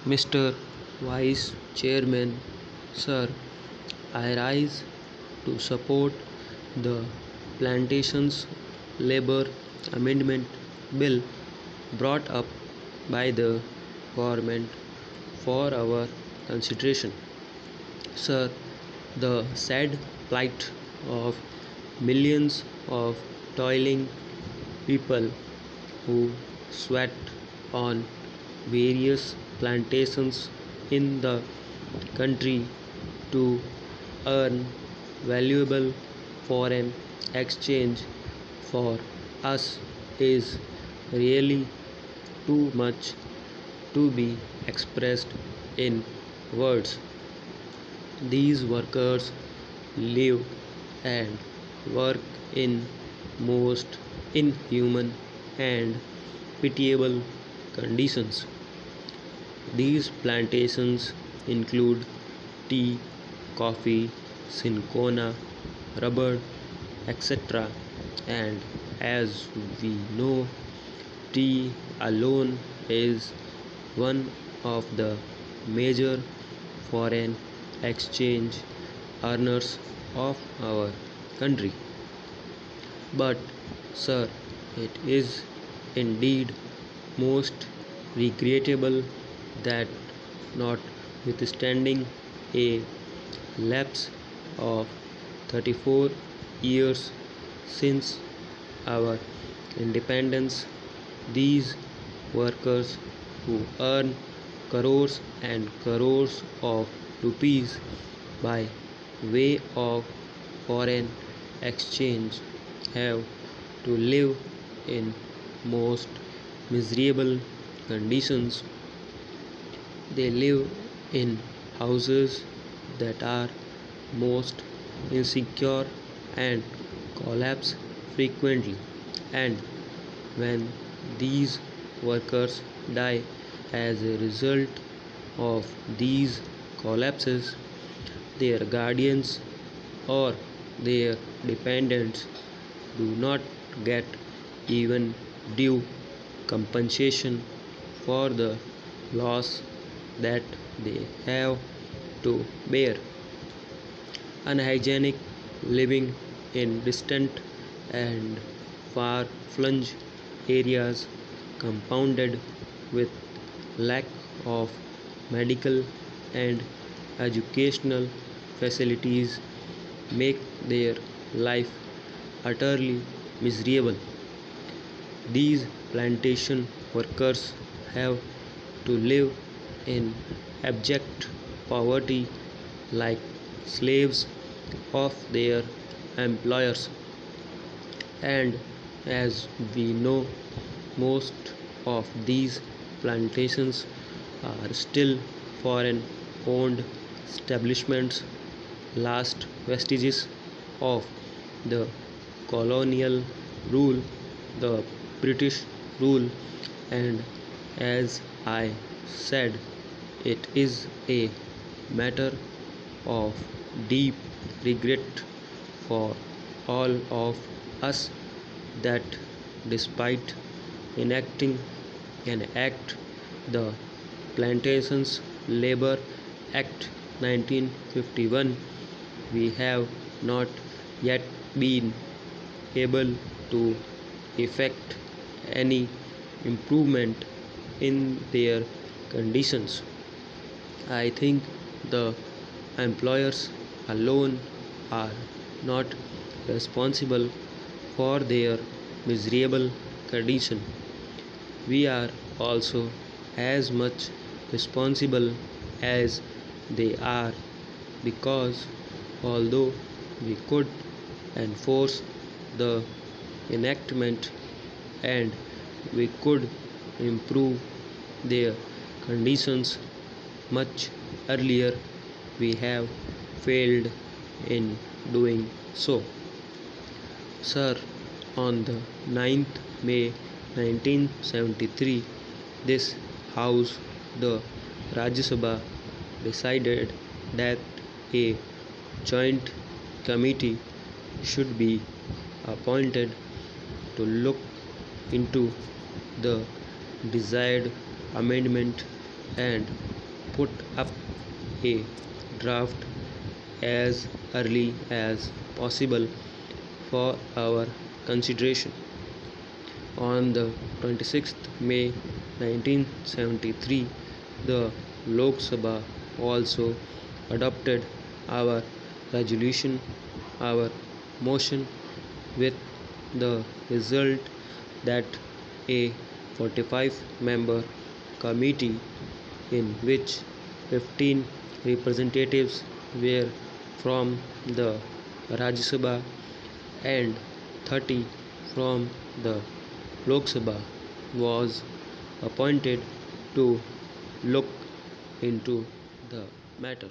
Mr. Vice Chairman, Sir, I rise to support the Plantations Labor Amendment Bill brought up by the government for our consideration. Sir, the sad plight of millions of toiling people who sweat on various plantations in the country to earn valuable foreign exchange for us is really too much to be expressed in words. These workers live and work in most inhuman and pitiable conditions. These plantations include tea, coffee, cinchona, rubber, etc. And as we know, tea alone is one of the major foreign exchange earners of our country. But, sir, it is indeed most regrettable that notwithstanding a lapse of 34 years since our independence, these workers who earn crores and crores of rupees by way of foreign exchange have to live in most miserable conditions. They live in houses that are most insecure and collapse frequently, and when these workers die as a result of these collapses, their guardians or their dependents do not get even due compensation for the loss that they have to bear. Unhygienic living in distant and far-flung areas, compounded with lack of medical and educational facilities, make their life utterly miserable. These plantation workers have to live in abject poverty like slaves of their employers. And as we know, most of these plantations are still foreign owned establishments, last vestiges of the colonial rule, the British rule, and as I said, it is a matter of deep regret for all of us that despite enacting an act, the Plantations Labor Act 1951, we have not yet been able to effect any improvement in their conditions. I think the employers alone are not responsible for their miserable condition. We are also as much responsible as they are, because although we could enforce the enactment and we could improve their conditions much earlier, we have failed in doing so. Sir, on the 9th May 1973, this House, the Rajya Sabha, decided that a joint committee should be appointed to look into the desired amendment and put up a draft as early as possible for our consideration. On the 26th May 1973, the Lok Sabha also adopted our resolution, our motion, with the result that a 45-member committee, in which 15 representatives were from the Rajya Sabha and 30 from the Lok Sabha, was appointed to look into the matter.